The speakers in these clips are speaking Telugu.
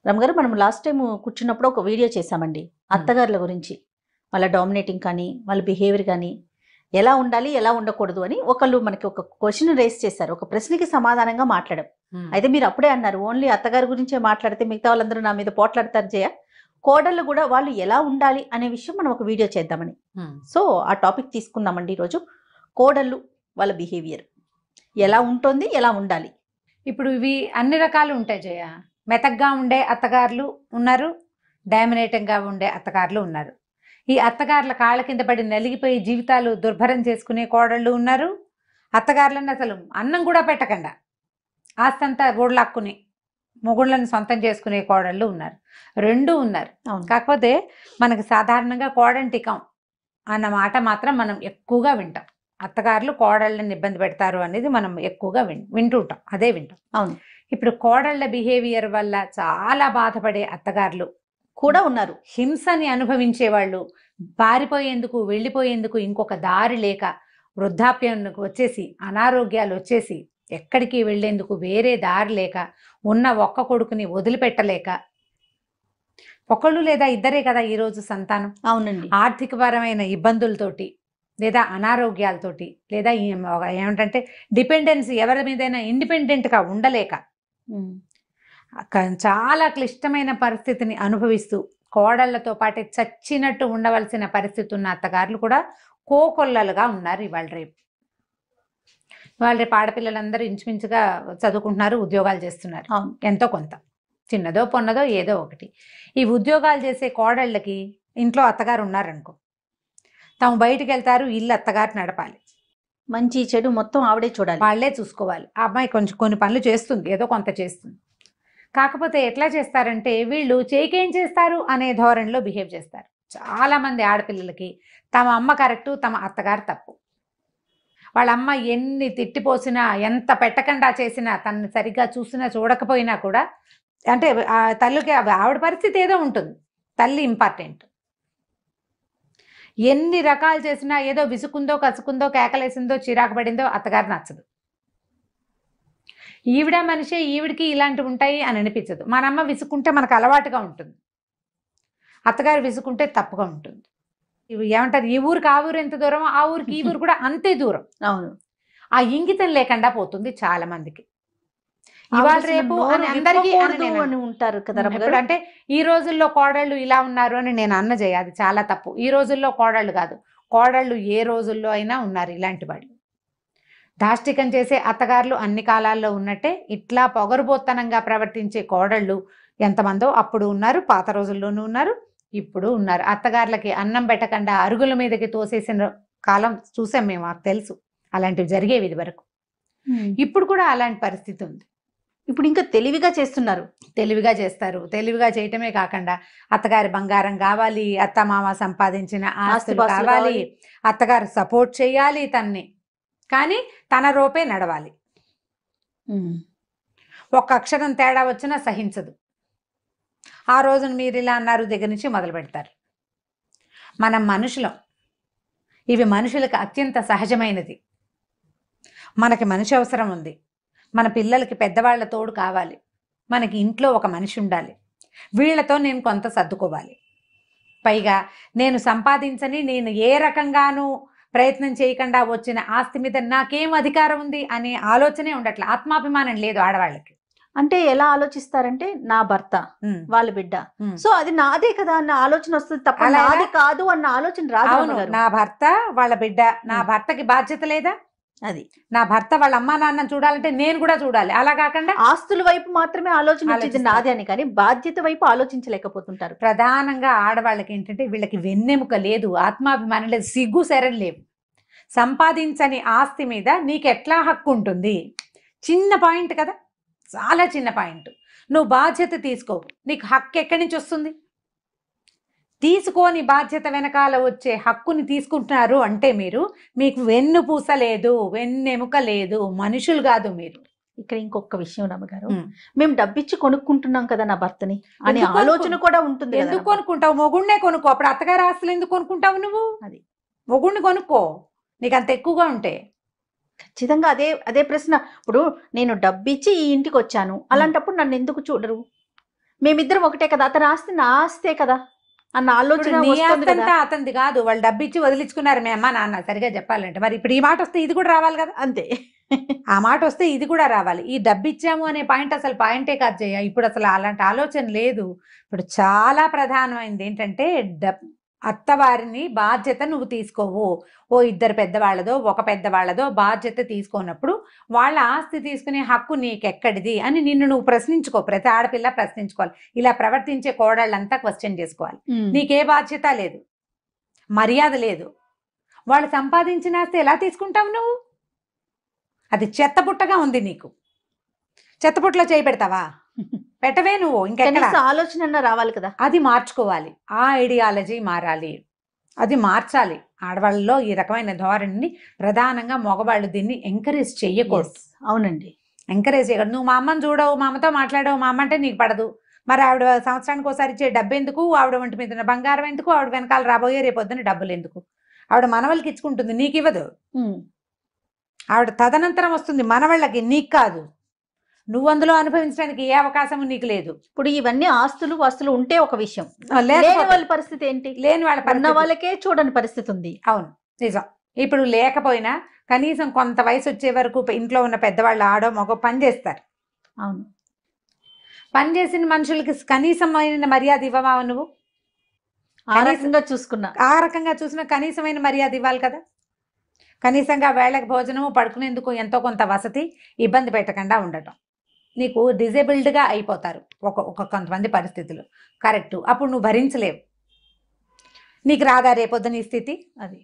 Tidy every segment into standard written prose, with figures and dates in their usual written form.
రమగారు మనం లాస్ట్ టైం కూర్చున్నప్పుడు ఒక వీడియో చేశామండి అత్తగారుల గురించి. వాళ్ళ డామినేటింగ్ కానీ వాళ్ళ బిహేవియర్ కానీ ఎలా ఉండాలి ఎలా ఉండకూడదు అని ఒకళ్ళు మనకి ఒక క్వశ్చన్ రేస్ చేశారు. ఒక ప్రశ్నకి సమాధానంగా మాట్లాడాం. అయితే మీరు అప్పుడే అన్నారు ఓన్లీ అత్తగారి గురించే మాట్లాడితే మిగతా వాళ్ళందరూ నా మీద పోట్లాడతారు జయ, కోడళ్ళు కూడా వాళ్ళు ఎలా ఉండాలి అనే విషయం మనం ఒక వీడియో చేద్దామని. సో ఆ టాపిక్ తీసుకుందామండి ఈరోజు. కోడళ్ళు వాళ్ళ బిహేవియర్ ఎలా ఉంటుంది, ఎలా ఉండాలి. ఇప్పుడు ఇవి అన్ని రకాలు ఉంటాయి జయ. మెతగ్గా ఉండే అత్తగారులు ఉన్నారు, డామినేటింగ్గా ఉండే అత్తగారులు ఉన్నారు. ఈ అత్తగారుల కాళ్ళ కింద పడి నలిగిపోయి జీవితాలు దుర్భరం చేసుకునే కోడళ్ళు ఉన్నారు. అత్తగారులను అసలు అన్నం కూడా పెట్టకుండా ఆస్తంతా ఓడలాక్కుని మొగుళ్ళని సొంతం చేసుకునే కోడళ్ళు ఉన్నారు. రెండూ ఉన్నారు. కాకపోతే మనకు సాధారణంగా కోడంటికం అన్న మాట మాత్రం మనం ఎక్కువగా వింటాం. అత్తగారులు కోడళ్ళని ఇబ్బంది పెడతారు అనేది మనం ఎక్కువగా వింటూ ఉంటాం, అదే వింటాం. అవును. ఇప్పుడు కోడళ్ళ బిహేవియర్ వల్ల చాలా బాధపడే అత్తగారులు కూడా ఉన్నారు. హింసని అనుభవించే వాళ్ళు, పారిపోయేందుకు వెళ్ళిపోయేందుకు ఇంకొక దారి లేక, వృద్ధాప్యానికి వచ్చేసి అనారోగ్యాలు వచ్చేసి ఎక్కడికి వెళ్లేందుకు వేరే దారి లేక, ఉన్న ఒక్క కొడుకుని వదిలిపెట్టలేక, ఒకళ్ళు లేదా ఇద్దరే కదా ఈరోజు సంతానం. అవునండి. ఆర్థికపరమైన ఇబ్బందులతోటి లేదా అనారోగ్యాలతోటి లేదా ఏమిటంటే డిపెండెన్సీ, ఎవరి మీదైనా ఇండిపెండెంట్గా ఉండలేక చాలా క్లిష్టమైన పరిస్థితిని అనుభవిస్తూ కోడళ్లతో పాటే చచ్చినట్టు ఉండవలసిన పరిస్థితి ఉన్న అత్తగారులు కూడా కోకొల్లలుగా ఉన్నారు ఇవాళ రేపు. ఆడపిల్లలందరూ ఇంచుమించుగా చదువుకుంటున్నారు, ఉద్యోగాలు చేస్తున్నారు. ఎంతో కొంత, చిన్నదో పొన్నదో ఏదో ఒకటి. ఈ ఉద్యోగాలు చేసే కోడళ్ళకి ఇంట్లో అత్తగారు ఉన్నారనుకో, తాము బయటికి వెళ్తారు, ఇల్లు అత్తగారు నడపాలి, మంచి చెడు మొత్తం ఆవిడే చూడాలి, వాళ్ళే చూసుకోవాలి. ఆ అమ్మాయి కొంచెం కొన్ని పనులు చేస్తుంది, ఏదో కొంత చేస్తుంది. కాకపోతే ఎట్లా చేస్తారంటే వీళ్ళు చేకేం చేస్తారు అనే ధోరణిలో బిహేవ్ చేస్తారు. చాలామంది ఆడపిల్లలకి తమ అమ్మ కరెక్టు, తమ అత్తగారు తప్పు. వాళ్ళ అమ్మ ఎన్ని తిట్టిపోసినా, ఎంత పెట్టకుండా చేసినా, తనని సరిగ్గా చూసినా చూడకపోయినా కూడా, అంటే ఆ తల్లికి ఆవిడ పరిస్థితి ఏదో ఉంటుంది, తల్లి ఇంపార్టెంట్. ఎన్ని రకాలు చేసినా ఏదో విసుకుందో, కసుకుందో, కేకలేసిందో, చిరాకు పడిందో అత్తగారు నచ్చదు. ఈవిడ మనిషే, ఈవిడికి ఇలాంటివి ఉంటాయి అని అనిపించదు. మన అమ్మ విసుకుంటే మనకు అలవాటుగా ఉంటుంది, అత్తగారు విసుకుంటే తప్పుగా ఉంటుంది. ఇవి ఏమంటారు, ఈ ఊరికి ఆ ఊరు ఎంత దూరం, ఆ ఊరికి ఈ ఊరు కూడా అంతే దూరం. అవును. ఆ ఇంగితం లేకుండా పోతుంది చాలా మందికి. ఇవాళ రేపు అని అందరికీ ఉంటారు కదా. అంటే ఈ రోజుల్లో కోడళ్ళు ఇలా ఉన్నారు అని నేను అన్న చేయ, అది చాలా తప్పు. ఈ రోజుల్లో కోడళ్ళు కాదు, కోడళ్ళు ఏ రోజుల్లో అయినా ఉన్నారు ఇలాంటి వాళ్ళు. దాష్టికం చేసే అత్తగారులు అన్ని కాలాల్లో ఉన్నట్టే ఇట్లా పొగరుబోత్తనంగా ప్రవర్తించే కోడళ్ళు ఎంతమందో అప్పుడు ఉన్నారు, పాత రోజుల్లోనూ ఉన్నారు, ఇప్పుడు ఉన్నారు. అత్తగారులకి అన్నం పెట్టకుండా అరుగుల మీదకి తోసేసిన కాలం చూసాం మేము, మాకు తెలుసు అలాంటివి జరిగేవి ఇది వరకు. ఇప్పుడు కూడా అలాంటి పరిస్థితి ఉంది. ఇప్పుడు ఇంకా తెలివిగా చేస్తున్నారు, తెలివిగా చేస్తారు. తెలివిగా చేయటమే కాకుండా అత్తగారి బంగారం కావాలి, అత్తమామ సంపాదించిన ఆస్తులు కావాలి, అత్తగారు సపోర్ట్ చేయాలి తన్ని, కానీ తన రూపే నడవాలి. ఒక్క అక్షరం తేడా వచ్చినా సహించదు. ఆ రోజున మీరు ఇలా అన్నారు దగ్గర నుంచి మొదలు పెడతారు. మనం మనుషులం, ఇవి మనుషులకు అత్యంత సహజమైనది. మనకి మనిషి అవసరం ఉంది, మన పిల్లలకి పెద్దవాళ్ల తోడు కావాలి, మనకి ఇంట్లో ఒక మనిషి ఉండాలి, వీళ్లతో నేను కొంత సర్దుకోవాలి. పైగా నేను సంపాదించని, నేను ఏ రకంగానూ ప్రయత్నం చేయకుండా వచ్చిన ఆస్తి మీద నాకేం అధికారం ఉంది అనే ఆలోచనే ఉండట్లే. ఆత్మాభిమానం లేదు ఆడవాళ్ళకి. అంటే ఎలా ఆలోచిస్తారంటే నా భర్త, వాళ్ళ బిడ్డ, సో అది నాదే కదా అన్న ఆలోచన వస్తుంది తప్ప నాది కాదు అన్న ఆలోచన రాదు. నా భర్త వాళ్ళ బిడ్డ, నా భర్తకి బాధ్యత లేదా? అది నా భర్త వాళ్ళ అమ్మా నాన్న చూడాలంటే నేను కూడా చూడాలి. అలా కాకుండా ఆస్తుల వైపు మాత్రమే ఆలోచన నాది అని, కానీ బాధ్యత వైపు ఆలోచించలేకపోతుంటారు. ప్రధానంగా ఆడవాళ్ళకి ఏంటంటే వీళ్ళకి వెన్నెముక లేదు, ఆత్మాభిమానం లేదు, సిగ్గు శరం లేవు. సంపాదించని ఆస్తి మీద నీకు ఎట్లా హక్కు ఉంటుంది? చిన్న పాయింట్ కదా, చాలా చిన్న పాయింట్. నువ్వు బాధ్యత తీసుకో, నీకు హక్కు ఎక్కడి నుంచి వస్తుంది? తీసుకోని బాధ్యత వెనకాల వచ్చే హక్కుని తీసుకుంటున్నారు అంటే మీకు వెన్నుపూస లేదు, వెన్నెముక లేదు, మనుషులు కాదు మీరు. ఇక్కడ ఇంకొక విషయం రమ్మగారు, మేము డబ్బిచ్చి కొనుక్కుంటున్నాం కదా నా భర్తని అనే ఆలోచన కూడా ఉంటుంది. ఎందుకు కొనుక్కుంటావు? మొగుడినే కొనుక్కో. అప్పుడు అత్తగారి ఆస్తులు ఎందుకు కొనుక్కుంటావు నువ్వు? అది మొగుడిని కొనుక్కో, నీకు అంత ఎక్కువగా ఉంటే. ఖచ్చితంగా అదే ప్రశ్న. ఇప్పుడు నేను డబ్బిచ్చి ఈ ఇంటికి వచ్చాను, అలాంటప్పుడు నన్ను ఎందుకు చూడరు? మేమిద్దరం ఒకటే కదా, అతని ఆస్తి నా ఆస్తే కదా అన్న ఆలోచన నీ వస్తుంది కదా. ఆస్తంతా అతనిది కాదు, వాళ్ళు డబ్బు ఇచ్చి వదిలించుకున్నారు మీ అమ్మ నాన్న, సరిగా చెప్పాలంటే. మరి ఇప్పుడు ఈ మాట వస్తే ఇది కూడా రావాలి కదా, అంతే. ఆ మాట వస్తే ఇది కూడా రావాలి. ఈ డబ్బు ఇచ్చాము అనే పాయింట్ అసలు పాయింటే కాదు జయ. ఇప్పుడు అసలు అలాంటి ఆలోచన లేదు. ఇప్పుడు చాలా ప్రధానమైనది ఏంటంటే అత్తవారిని బాధ్యత నువ్వు తీసుకోవు. ఓ ఇద్దరు పెద్దవాళ్ళదో ఒక పెద్దవాళ్ళదో బాధ్యత తీసుకోనప్పుడు వాళ్ళ ఆస్తి తీసుకునే హక్కు నీకెక్కడిది అని నిన్ను నువ్వు ప్రశ్నించుకో. ప్రతి ఆడపిల్ల ప్రశ్నించుకోవాలి. ఇలా ప్రవర్తించే కోడళ్ళంతా క్వశ్చన్ చేసుకోవాలి. నీకే బాధ్యత లేదు, మర్యాద లేదు. వాళ్ళు సంపాదించిన ఆస్తి ఎలా తీసుకుంటావు నువ్వు? అది చెత్తపుట్టగా ఉంది నీకు. చెత్తపుట్టలో చేయి పెడతావా? పెట్టవే నువ్వు. ఇంకా ఆలోచన రావాలి కదా, అది మార్చుకోవాలి. ఆ ఐడియాలజీ మారాలి, అది మార్చాలి. ఆడవాళ్ళలో ఈ రకమైన ధోరణిని ప్రధానంగా మగవాళ్ళు దీన్ని ఎంకరేజ్ చెయ్యకూడదు. అవునండి, ఎంకరేజ్ చేయకూడదు. నువ్వు మా అమ్మని చూడవు, మా అమ్మతో మాట్లాడవు, మా అమ్మ అంటే నీకు పడదు. మరి ఆవిడ సంవత్సరానికి ఒకసారి ఇచ్చే డబ్బు ఎందుకు? ఆవిడ ఒంటి మీద బంగారం ఎందుకు? ఆవిడ వెనకాల రాబోయే రేపొద్దున డబ్బులు ఎందుకు? ఆవిడ మనవలకి ఇచ్చుకుంటుంది, నీకు ఇవ్వదు. ఆవిడ తదనంతరం వస్తుంది మనవాళ్ళకి, నీకు కాదు. నువ్వు అందులో అనుభవించడానికి ఏ అవకాశం నీకు లేదు. ఇప్పుడు ఇవన్నీ ఆస్తులు వస్తువులు ఉంటే ఒక విషయం, లేని వాళ్ళ పరిస్థితి ఏంటి? లేని వాళ్ళ ఉన్న వాళ్ళకే చూడని పరిస్థితి ఉంది. అవును, నిజం. ఇప్పుడు లేకపోయినా కనీసం కొంత వయసు వచ్చే వరకు ఇంట్లో ఉన్న పెద్దవాళ్ళు ఆడో మగో పని చేస్తారు. అవును, పని చేసిన మనుషులకి కనీసమైన మర్యాద ఇవ్వవా నువ్వు? ఆ రకంగా చూసిన కనీసమైన మర్యాద ఇవ్వాలి కదా. కనీసంగా వేళకి భోజనము, పడుకునేందుకు ఎంతో కొంత వసతి, ఇబ్బంది పెట్టకుండా ఉండటం. నీకు డిజేబుల్డ్గా అయిపోతారు కొంతమంది పరిస్థితులు, కరెక్టు. అప్పుడు నువ్వు భరించలేవు. నీకు రాదా రేపొద్దున ఈ స్థితి? అది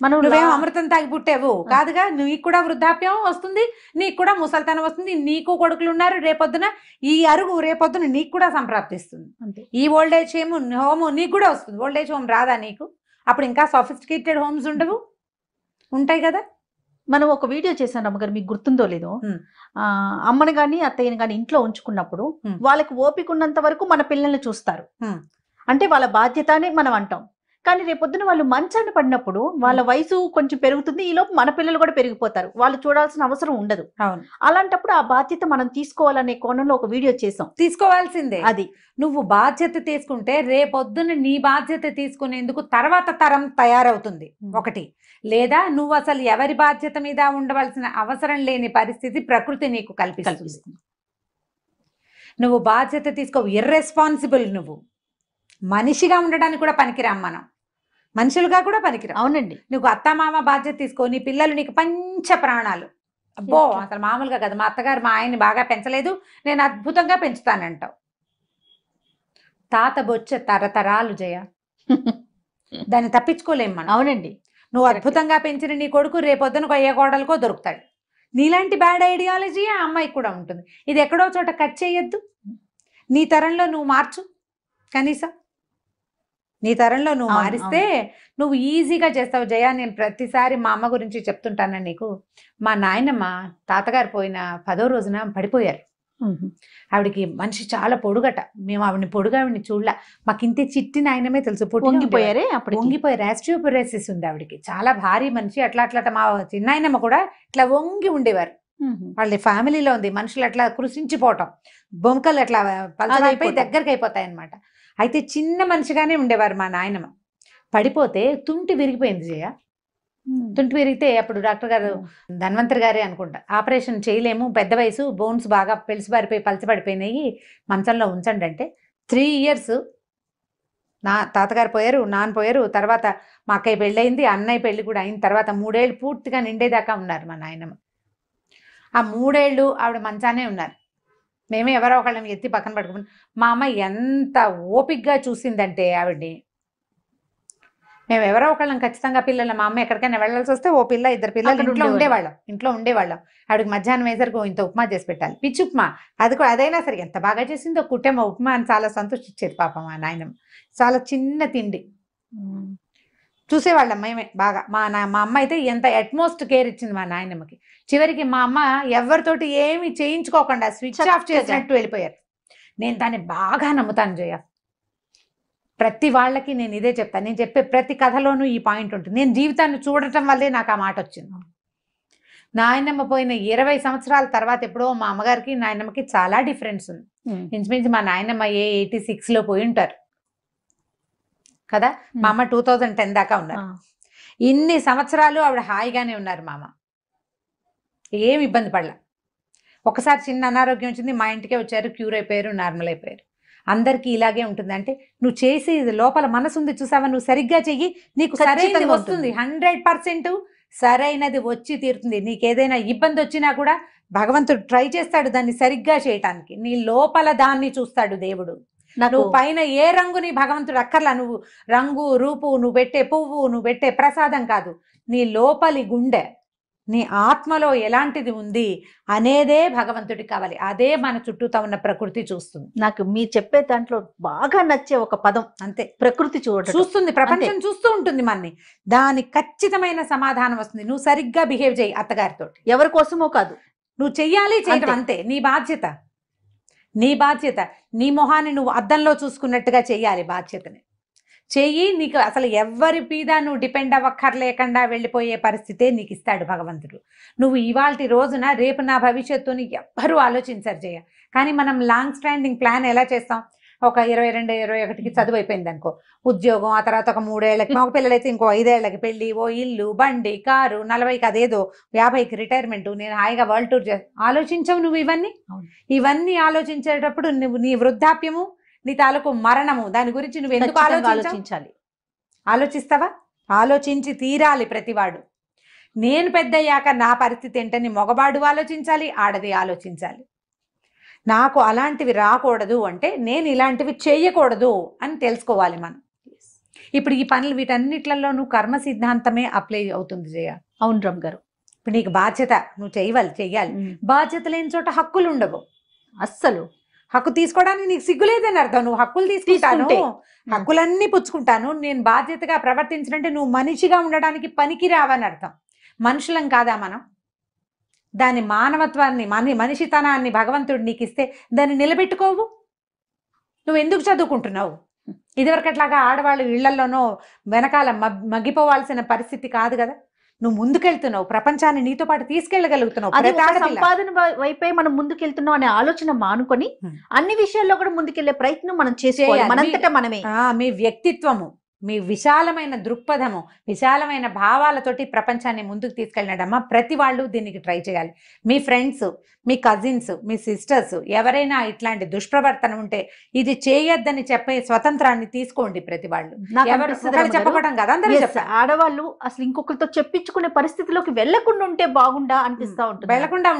నువ్వేం అమృతం తాగి పుట్టావు కాదుగా. నీకు కూడా వృద్ధాప్యం వస్తుంది, నీకు కూడా ముసల్తనం వస్తుంది, నీకు కొడుకులు ఉన్నారు. రేపొద్దున ఈ అరుగు రేపొద్దున నీకు కూడా సంప్రాప్తిస్తుంది. అంతే. ఈ ఓల్డ్ ఏజ్ హోమ్ నీకు కూడా వస్తుంది. ఓల్డ్ ఏజ్ హోమ్ రాదా నీకు? అప్పుడు ఇంకా సోఫిస్టికేటెడ్ హోమ్స్ ఉండవు, ఉంటాయి కదా. మనం ఒక వీడియో చేశాను అమ్మగారు, మీకు గుర్తుందో లేదో. అమ్మని కానీ అత్తయ్యని కానీ ఇంట్లో ఉంచుకున్నప్పుడు వాళ్ళకి ఓపిక ఉన్నంత వరకు మన పిల్లల్ని చూస్తారు, అంటే వాళ్ళ బాధ్యత అని మనం అంటాం. కానీ రేపొద్దున వాళ్ళు మంచాన్ని పడినప్పుడు వాళ్ళ వయసు కొంచెం పెరుగుతుంది, ఈ లోపు మన పిల్లలు కూడా పెరిగిపోతారు, వాళ్ళు చూడాల్సిన అవసరం ఉండదు. అలాంటప్పుడు ఆ బాధ్యత మనం తీసుకోవాలనే కోణంలో ఒక వీడియో చేసాం. తీసుకోవాల్సిందే. అది నువ్వు బాధ్యత తీసుకుంటే రేపొద్దున నీ బాధ్యత తీసుకునేందుకు తర్వాత తరం తయారవుతుంది ఒకటి. లేదా నువ్వు అసలు ఎవరి బాధ్యత మీద ఉండవలసిన అవసరం లేని పరిస్థితి ప్రకృతి నీకు కల్పిస్తుంది. నువ్వు బాధ్యత తీసుకో, ఇర్రెస్పాన్సిబుల్. నువ్వు మనిషిగా ఉండడానికి కూడా పనికిరాం, మనం మనుషులుగా కూడా పనికిరాం. అవునండి. నువ్వు అత్తమామ బాధ్యత తీసుకో, నీ పిల్లలు నీకు పంచ ప్రాణాలు. అబ్బో అసలు మామూలుగా కదా, మా అత్తగారు మా ఆయన్ని బాగా పెంచలేదు, నేను అద్భుతంగా పెంచుతానంటావు. తాత బొచ్చ తరతరాలు జయ, దాన్ని తప్పించుకోలేం మనం. అవునండి. నువ్వు అద్భుతంగా పెంచిన నీ కొడుకు రేపొద్దున ఏ కోడలకో దొరుకుతాడు. నీలాంటి బ్యాడ్ ఐడియాలజీ ఆ అమ్మాయికి కూడా ఉంటుంది. ఇది ఎక్కడో చోట కట్ చేయొద్దు. నీ తరంలో నువ్వు మార్చు, కనీసం నీ తరంలో నువ్వు మారిస్తే నువ్వు ఈజీగా చేస్తావు జయ. నేను ప్రతిసారి మా అమ్మ గురించి చెప్తుంటాను నీకు. మా నాయనమ్మ తాతగారు పోయిన 10వ రోజున పడిపోయారు. ఆవిడికి మనిషి చాలా పొడుగట. మేము ఆవిడని చూడలే. మాకింతే చిట్టి నాయనమే తెలుసు. పొంగిపోయారే, అప్పుడు వంగిపోయారు. ఆస్టియోపొరోసిస్ ఉంది ఆవిడకి, చాలా భారీ మనిషి. అట్లా మా చిన్నాయనమ్మ కూడా ఇట్లా వంగి ఉండేవారు. వాళ్ళ ఫ్యామిలీలో ఉంది మనుషులు అట్లా కృషించిపోవటం, బొంకలు అట్లా పలచమైపోయి దగ్గరికి అయిపోతాయి అనమాట. అయితే చిన్న మనిషిగానే ఉండేవారు మా నాయనమ్మ. పడిపోతే తుంటి విరిగిపోయింది జయ. తుంటి విరిగితే అప్పుడు డాక్టర్ గారు, ధన్వంతరి గారే అనుకుంటా, ఆపరేషన్ చేయలేము, పెద్ద వయసు, బోన్స్ బాగా పెలిసిబారిపోయి పలచబడిపోయినాయి, మంచంలో ఉంచండి అంటే 3 years నా తాతగారు పోయారు, నాన్న పోయారు. తర్వాత మా అక్కయ్య పెళ్ళయింది, అన్నయ్య పెళ్ళి కూడా అయిన తర్వాత 3 ఏళ్ళు పూర్తిగా నిండేదాకా ఉన్నారు మా నాయనమ్మ. ఆ 3 ఏళ్ళు ఆవిడ మంచానే ఉన్నారు. మేమే ఎవరో ఒకళ్ళని ఎత్తి పక్కన పట్టుకుని, మా అమ్మ ఎంత ఓపికగా చూసిందంటే ఆవిడ్ని. మేము ఎవరో ఒకళ్ళం ఖచ్చితంగా పిల్లలు, మా అమ్మ ఎక్కడికైనా వెళ్ళాల్సి వస్తే ఓ పిల్ల 2 పిల్లలు ఇంట్లో ఉండేవాళ్ళం. ఆవిడకి మధ్యాహ్నం వేసరికి ఇంత ఉప్మా చేసి పెట్టాలి, పిచ్చి ఉప్మా. అది కూడా అదైనా సరే ఎంత బాగా చేసిందో, కుట్టేమో ఉప్మా అని చాలా సంతోషించేది పాపం మా నాయనమ్మ. చాలా చిన్న తిండి చూసేవాళ్ళం మేమే బాగా. మా అమ్మ అయితే ఎంత అట్మోస్ట్ కేర్ ఇచ్చింది మా నాయనమ్మకి. చివరికి మా అమ్మ ఎవరితోటి ఏమి చేయించుకోకుండా స్విచ్ ఆఫ్ చేసినట్టు వెళ్ళిపోయారు. నేను దాన్ని బాగా నమ్ముతాను జయ. ప్రతి వాళ్ళకి నేను ఇదే చెప్తాను. నేను చెప్పే ప్రతి కథలోనూ ఈ పాయింట్ ఉంటుంది. నేను జీవితాన్ని చూడటం వల్లే నాకు ఆ మాట వచ్చింది. నాయనమ్మ పోయిన 20 సంవత్సరాల తర్వాత ఎప్పుడో మా అమ్మగారికి నాయనమ్మకి చాలా డిఫరెన్స్ ఉంది. ఇంచుమించు మా నాయనమ్మ 86లో పోయి ఉంటారు కదా. మా అమ్మ 2010 దాకా ఉన్నారు. ఇన్ని సంవత్సరాలు ఆవిడ హాయిగానే ఉన్నారు మా అమ్మ, ఏం ఇబ్బంది పడలా. ఒకసారి చిన్న అనారోగ్యం వచ్చింది, మా ఇంటికే వచ్చారు, క్యూర్ అయిపోయారు, నార్మల్ అయిపోయారు. అందరికీ ఇలాగే ఉంటుంది. అంటే నువ్వు చేసి లోపల మనసు ఉంది చూసావా, నువ్వు సరిగ్గా చెయ్యి, నీకు సరైనది వస్తుంది. 100% సరైనది వచ్చి తీరుతుంది. నీకు ఏదైనా ఇబ్బంది వచ్చినా కూడా భగవంతుడు ట్రై చేస్తాడు దాన్ని సరిగ్గా చేయటానికి. నీ లోపల దాన్ని చూస్తాడు దేవుడు. నువ్వు పైన ఏ రంగు నీ భగవంతుడు అక్కర్లా, నువ్వు రంగు రూపు, నువ్వు పెట్టే పువ్వు, నువ్వు పెట్టే ప్రసాదం కాదు, నీ లోపలి గుండె, నీ ఆత్మలో ఎలాంటిది ఉంది అనేదే భగవంతుడికి కావాలి. అదే మన చుట్టూతో ఉన్న ప్రకృతి చూస్తుంది. నాకు మీరు చెప్పే దాంట్లో బాగా నచ్చే ఒక పదం అంతే, ప్రకృతి చూస్తుంది, ప్రపంచం చూస్తూ ఉంటుంది మనని. దానికి ఖచ్చితమైన సమాధానం వస్తుంది. నువ్వు సరిగ్గా బిహేవ్ చేయి అత్తగారితో, ఎవరి కోసమో కాదు, నువ్వు చెయ్యాలి, చేయడం అంతే. నీ బాధ్యత, నీ బాధ్యత. నీ మొహాన్ని నువ్వు అద్దంలో చూసుకున్నట్టుగా చెయ్యాలి. బాధ్యతని చెయ్యి. నీకు అసలు ఎవరి మీద నువ్వు డిపెండ్ అవ్వక్కర్లేకుండా వెళ్ళిపోయే పరిస్థితే నీకు ఇస్తాడు భగవంతుడు. నువ్వు ఇవాల్టి రోజున రేపు నా భవిష్యత్తుని ఎవ్వరూ ఆలోచించరు జయ. కానీ మనం లాంగ్ స్టాండింగ్ ప్లాన్ ఎలా చేస్తాం? ఒక 22, 21కి చదువు అయిపోయింది అనుకో, ఉద్యోగం, ఆ తర్వాత ఒక 3 ఏళ్ళకి, మగ పిల్లలైతే ఇంకో 5 ఏళ్ళకి పెళ్ళి, ఓ ఇల్లు, బండి, కారు, 40కి అదేదో, 50కి రిటైర్మెంట్, నేను హాయిగా వరల్డ్ టూర్ ఆలోచించవు నువ్వు. ఇవన్నీ ఆలోచించేటప్పుడు నువ్వు నీ వృద్ధాప్యము, నీ తాలూకు మరణము, దాని గురించి నువ్వు ఎందుకు ఆలోచించాలి? ఆలోచిస్తావా? ఆలోచించి తీరాలి ప్రతివాడు. నేను పెద్దయ్యాక నా పరిస్థితి ఏంటని మగవాడు ఆలోచించాలి, ఆడది ఆలోచించాలి. నాకు అలాంటివి రాకూడదు అంటే నేను ఇలాంటివి చేయకూడదు అని తెలుసుకోవాలి మనం. ఇప్పుడు ఈ పనులు వీటన్నిట్లలో నువ్వు కర్మ సిద్ధాంతమే అప్లై అవుతుంది జయ. అవును రమ్ గారు. ఇప్పుడు నీకు బాధ్యత, నువ్వు చెయ్యాలి. బాధ్యత లేని చోట హక్కులు ఉండవు. అస్సలు హక్కు తీసుకోవడానికి నీకు సిగ్గులేదని అర్థం. నువ్వు హక్కులు తీసుకుంటాను, హక్కులన్నీ పుచ్చుకుంటాను, నేను బాధ్యతగా ప్రవర్తించినంటే నువ్వు మనిషిగా ఉండడానికి పనికి రావని అర్థం. మనుషులం కాదా మనం? దాని మానవత్వాన్ని, మనిషితనాన్ని భగవంతుడు నీకు ఇస్తే దాన్ని నిలబెట్టుకోవు. నువ్వు ఎందుకు చదువుకుంటున్నావు? ఇదివరకట్లాగా ఆడవాళ్ళు ఇళ్లలోనో వెనకాల మగ్గిపోవాల్సిన పరిస్థితి కాదు కదా. నువ్వు ముందుకెళ్తున్నావు, ప్రపంచాన్ని నీతో పాటు తీసుకెళ్లగలుగుతున్నావు. సంపాదన వైపే మనం ముందుకెళ్తున్నాం అనే ఆలోచన మానుకొని అన్ని విషయాల్లో కూడా ముందుకెళ్లే ప్రయత్నం మనం చేయాలి. మనంతటా మనమే. మీ వ్యక్తిత్వము, మీ విశాలమైన దృక్పథము, విశాలమైన భావాలతోటి ప్రపంచాన్ని ముందుకు తీసుకెళ్ళినడమ్మా. ప్రతి వాళ్ళు దీనికి ట్రై చేయాలి. మీ ఫ్రెండ్స్, మీ కజిన్స్, మీ సిస్టర్స్ ఎవరైనా ఇట్లాంటి దుష్ప్రవర్తన ఉంటే ఇది చేయొద్దని చెప్పే స్వతంత్రాన్ని తీసుకోండి. ప్రతి వాళ్ళు చెప్పకూడదు కదా, అందరూ చెప్తారు. ఆడవాళ్ళు అసలు ఇంకొకరితో చెప్పించుకునే పరిస్థితిలోకి వెళ్లకుండా ఉంటే బాగుండా అనిపిస్తా ఉంటుంది. వెళ్లకుండా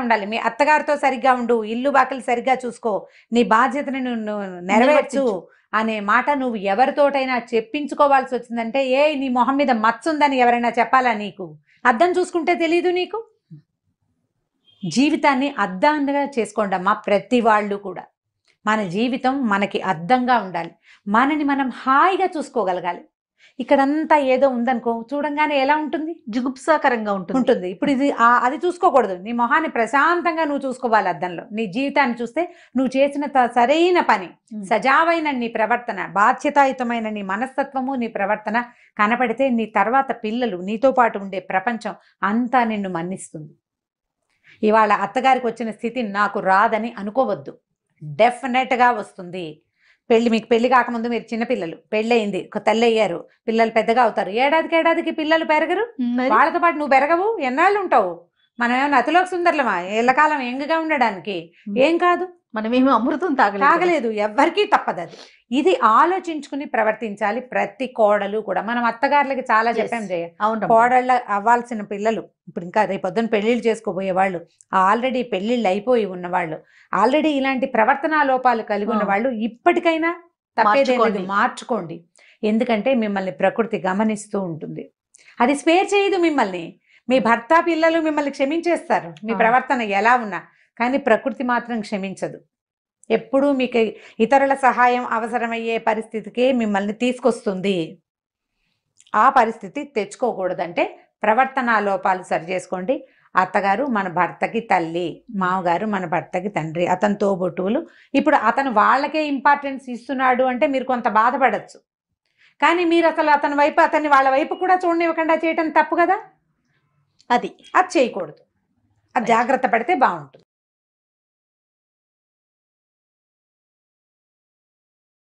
ఉండాలి. మీ అత్తగారితో సరిగ్గా ఉండు, ఇల్లు బాకలు సరిగ్గా చూసుకో, నీ బాధ్యతని నువ్వు నెరవేర్చు అనే మాట నువ్వు ఎవరితోటైనా చెప్పించుకోవాల్సి వచ్చిందంటే, నీ మొహం మీద మచ్చ ఉందని ఎవరైనా చెప్పాలా నీకు? అద్దం చూసుకుంటే తెలీదు నీకు? జీవితాన్ని అద్దంగా చేసుకోండి అమ్మా. ప్రతి వాళ్ళు కూడా మన జీవితం మనకి అద్దంగా ఉండాలి. మనని మనం హాయిగా చూసుకోగలగాలి. ఇక్కడంతా ఏదో ఉందనుకో, చూడంగానే ఎలా ఉంటుంది? జుగుప్సాకరంగా ఉంటుంది. ఇప్పుడు అది చూసుకోకూడదు. నీ మొహాన్ని ప్రశాంతంగా నువ్వు చూసుకోవాలి అద్దంలో. నీ జీవితాన్ని చూస్తే నువ్వు చేసిన సరైన పని, సజావైన నీ ప్రవర్తన, బాధ్యతాయుతమైన నీ మనస్తత్వము, నీ ప్రవర్తన కనపడితే నీ తర్వాత పిల్లలు, నీతో పాటు ఉండే ప్రపంచం అంతా నిన్ను మన్నిస్తుంది. ఇవాళ అత్తగారికి వచ్చిన స్థితి నాకు రాదని అనుకోవద్దు. డెఫినెట్గా వస్తుంది. మీకు పెళ్లి కాకముందు మీరు చిన్నపిల్లలు, పెళ్ళయింది, తల్లి అయ్యారు, పిల్లలు పెద్దగా అవుతారు. ఏడాదికి పిల్లలు పెరగరు. వాళ్ళతో పాటు నువ్వు పెరగవు. ఎన్నాళ్ళు ఉంటావు? మనం ఏమన్నా అతిలోక సుందరులమా ఎల్లకాలం యంగ్గా ఉండడానికి? ఏం కాదు. మనమేమి అమృతం తాగలేదు. ఎవ్వరికీ తప్పదు అది. ఇది ఆలోచించుకుని ప్రవర్తించాలి ప్రతి కోడలు కూడా. మనం అత్తగారులకి చాలా చెప్పాం జయ. కోడళ్ళ అవ్వాల్సిన పిల్లలు, ఇప్పుడు ఇంకా రేపొద్దున పెళ్లిళ్ళు చేసుకోబోయే వాళ్ళు, ఆల్రెడీ పెళ్లిళ్ళు అయిపోయి ఉన్నవాళ్ళు, ఆల్రెడీ ఇలాంటి ప్రవర్తనా లోపాలు కలిగి ఉన్న వాళ్ళు ఇప్పటికైనా తప్పేదేలేదు, మార్చుకోండి. ఎందుకంటే మిమ్మల్ని ప్రకృతి గమనిస్తూ ఉంటుంది. అది స్పేర్ చేయదు మిమ్మల్ని. మీ భర్త, పిల్లలు మిమ్మల్ని క్షమించేస్తారు మీ ప్రవర్తన ఎలా ఉన్నా, కానీ ప్రకృతి మాత్రం క్షమించదు. ఎప్పుడూ మీకు ఇతరుల సహాయం అవసరమయ్యే పరిస్థితికే మిమ్మల్ని తీసుకొస్తుంది. ఆ పరిస్థితి తెచ్చుకోకూడదంటే ప్రవర్తనా లోపాలు సరి చేసుకోండి. అత్తగారు మన భర్తకి తల్లి, మామగారు మన భర్తకి తండ్రి, అతని తోబుట్టువులు. ఇప్పుడు అతను వాళ్ళకే ఇంపార్టెన్స్ ఇస్తున్నాడు అంటే మీరు కొంత బాధపడచ్చు. కానీ మీరు అసలు అతన్ని వాళ్ళ వైపు కూడా చూడనివ్వకుండా చేయటం తప్పు కదా. అది చేయకూడదు. అది జాగ్రత్త పడితే బాగుంటుంది.